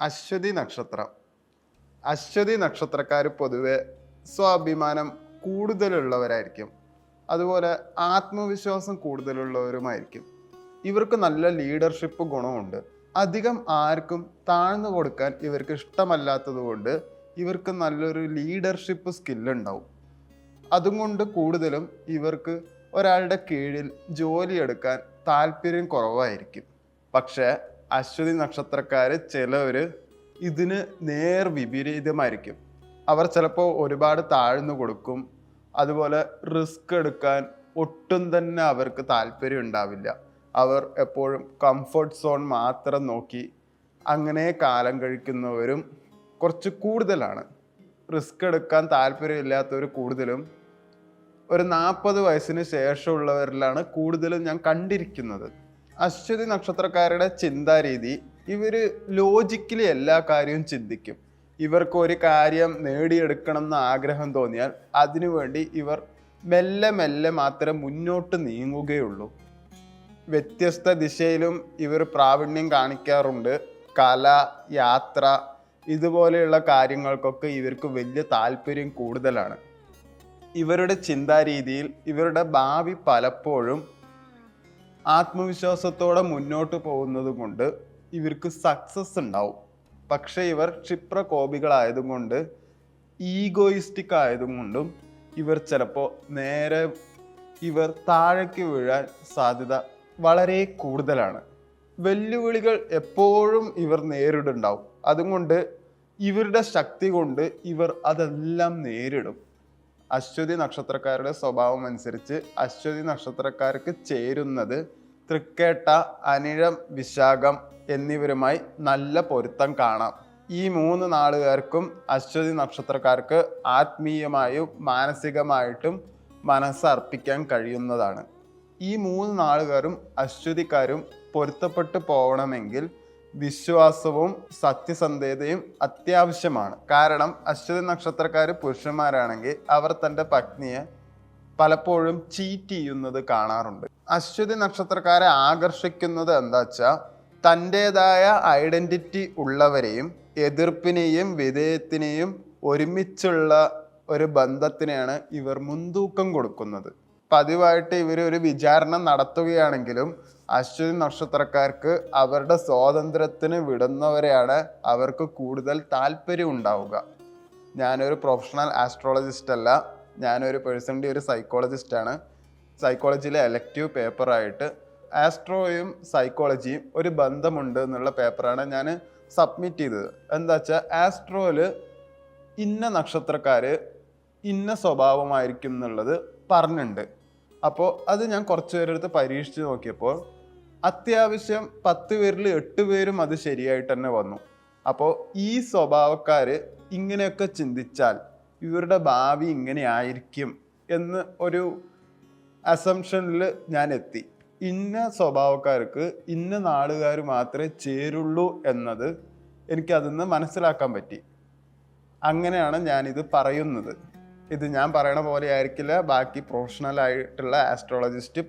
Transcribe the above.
അശ്വതി നക്ഷത്രം. അശ്വതി നക്ഷത്രക്കാർ പൊതുവെ സ്വാഭിമാനം കൂടുതലുള്ളവരായിരിക്കും. അതുപോലെ ആത്മവിശ്വാസം കൂടുതലുള്ളവരുമായിരിക്കും. ഇവർക്ക് നല്ല ലീഡർഷിപ്പ് ഗുണമുണ്ട്. അധികം ആർക്കും താഴ്ന്നു കൊടുക്കാൻ ഇവർക്ക് ഇഷ്ടമല്ലാത്തത് കൊണ്ട് ഇവർക്ക് നല്ലൊരു ലീഡർഷിപ്പ് സ്കില്ലുണ്ടാവും. അതുകൊണ്ട് കൂടുതലും ഇവർക്ക് ഒരാളുടെ കീഴിൽ ജോലിയെടുക്കാൻ താല്പര്യം കുറവായിരിക്കും. പക്ഷേ അശ്വതി നക്ഷത്രക്കാർ ചിലവർ ഇതിന് നേർ വിപരീതമായിരിക്കും. അവർ ചിലപ്പോൾ ഒരുപാട് താഴ്ന്നു കൊടുക്കും. അതുപോലെ റിസ്ക് എടുക്കാൻ ഒട്ടും തന്നെ അവർക്ക് താല്പര്യം ഉണ്ടാവില്ല. അവർ എപ്പോഴും കംഫർട്ട് സോൺ മാത്രം നോക്കി അങ്ങനെ കാലം കഴിക്കുന്നവരും കുറച്ച് കൂടുതലാണ്. റിസ്ക് എടുക്കാൻ താല്പര്യമില്ലാത്തവർ കൂടുതലും ഒരു 40 വയസ്സിന് ശേഷമുള്ളവരിലാണ് കൂടുതലും ഞാൻ കണ്ടിരിക്കുന്നത്. അശ്വതി നക്ഷത്രക്കാരുടെ ചിന്താരീതി, ഇവർ ലോജിക്കലി എല്ലാ കാര്യവും ചിന്തിക്കും. ഇവർക്ക് ഒരു കാര്യം നേടിയെടുക്കണം എന്ന ആഗ്രഹം തോന്നിയാൽ അതിനുവേണ്ടി ഇവർ മെല്ലെ മെല്ലെ മാത്രമേ മുന്നോട്ട് നീങ്ങുകയുള്ളൂ. വ്യത്യസ്ത ദിശയിലും ഇവർ പ്രാവീണ്യം കാണിക്കാറുണ്ട്. കല, യാത്ര ഇതുപോലെയുള്ള കാര്യങ്ങൾക്കൊക്കെ ഇവർക്ക് വലിയ താല്പര്യം കൂടുതലാണ്. ഇവരുടെ ചിന്താരീതിയിൽ ഇവരുടെ ഭാവി പലപ്പോഴും ആത്മവിശ്വാസത്തോടെ മുന്നോട്ട് പോകുന്നത് കൊണ്ട് ഇവർക്ക് സക്സസ് ഉണ്ടാവും. പക്ഷേ ഇവർ ക്ഷിപ്രകോപികളായതുകൊണ്ട്, ഈഗോയിസ്റ്റിക് ആയതുകൊണ്ടും ഇവർ ചിലപ്പോൾ നേരെ താഴേക്ക് വീഴാൻ സാധ്യത വളരെ കൂടുതലാണ്. വെല്ലുവിളികൾ എപ്പോഴും ഇവർ നേരിടുണ്ടാവും. അതുകൊണ്ട് ഇവരുടെ ശക്തി കൊണ്ട് ഇവർ അതെല്ലാം നേരിടും. അശ്വതി നക്ഷത്രക്കാരുടെ സ്വഭാവം അനുസരിച്ച് അശ്വതി നക്ഷത്രക്കാർക്ക് ചേരുന്നത് തൃക്കേട്ട, അനിഴം, വിശാഖം എന്നിവരുമായി നല്ല പൊരുത്തം കാണാം. ഈ 3 നാളുകാർക്കും അശ്വതി നക്ഷത്രക്കാർക്ക് ആത്മീയമായും മാനസികമായിട്ടും മനസ്സർപ്പിക്കാൻ കഴിയുന്നതാണ്. ഈ 3 നാളുകാരും അശ്വതിക്കാരും പൊരുത്തപ്പെട്ടു പോകണമെങ്കിൽ വിശ്വാസവും സത്യസന്ധതയും അത്യാവശ്യമാണ്. കാരണം അശ്വതി നക്ഷത്രക്കാർ പുരുഷന്മാരാണെങ്കിൽ അവർ തൻ്റെ പത്നിയെ പലപ്പോഴും ചീറ്റ് ചെയ്യുന്നത് കാണാറുണ്ട്. അശ്വതി നക്ഷത്രക്കാരെ ആകർഷിക്കുന്നത് എന്താ വെച്ചാൽ തൻ്റേതായ ഐഡൻറ്റിറ്റി ഉള്ളവരെയും എതിർപ്പിനെയും വിധേയത്തിനെയും ഒരുമിച്ചുള്ള ഒരു ബന്ധത്തിനെയാണ് ഇവർ മുൻതൂക്കം കൊടുക്കുന്നത്. പതിവായിട്ട് ഇവർ ഒരു വിചാരണ നടത്തുകയാണെങ്കിലും അശ്വതി നക്ഷത്രക്കാർക്ക് അവരുടെ സ്വാതന്ത്ര്യത്തിന് വിടുന്നവരെയാണ് അവർക്ക് കൂടുതൽ താല്പര്യം ഉണ്ടാവുക. ഞാനൊരു പ്രൊഫഷണൽ ആസ്ട്രോളജിസ്റ്റ് അല്ല, ഞാനൊരു പേഴ്സണലി ഒരു സൈക്കോളജിസ്റ്റാണ്. സൈക്കോളജിയിലെ എലക്റ്റീവ് പേപ്പറായിട്ട് ആസ്ട്രോയും സൈക്കോളജിയും ഒരു ബന്ധമുണ്ട് എന്നുള്ള പേപ്പറാണ് ഞാൻ സബ്മിറ്റ് ചെയ്തത്. എന്താ വെച്ചാൽ ആസ്ട്രോയിൽ ഇന്ന നക്ഷത്രക്കാർ ഇന്ന സ്വഭാവമായിരിക്കും എന്നുള്ളത് പറഞ്ഞിട്ടുണ്ട്. അപ്പോൾ അത് ഞാൻ കുറച്ച് പേരെടുത്ത് പരീക്ഷിച്ച് നോക്കിയപ്പോൾ അത്യാവശ്യം 10 പേരിൽ 8 പേരും അത് ശരിയായിട്ട് തന്നെ വന്നു. അപ്പോൾ ഈ സ്വഭാവക്കാർ ഇങ്ങനെയൊക്കെ ചിന്തിച്ചാൽ ഇവരുടെ ഭാവി ഇങ്ങനെ ആയിരിക്കും എന്ന് ഒരു അസംഷനിൽ ഞാൻ എത്തി. ഇന്ന സ്വഭാവക്കാർക്ക് ഇന്ന നാളുകാർ മാത്രമേ ചേരുള്ളൂ എന്നത് എനിക്ക് അതിൽ നിന്ന് മനസ്സിലാക്കാൻ പറ്റി. അങ്ങനെയാണ് ഞാനിത് പറയുന്നത്. ഇത് ഞാൻ പറയണ പോലെ ആയിരിക്കില്ല ബാക്കി പ്രൊഫഷണൽ ആയിട്ടുള്ള ആസ്ട്രോളജിസ്റ്റ്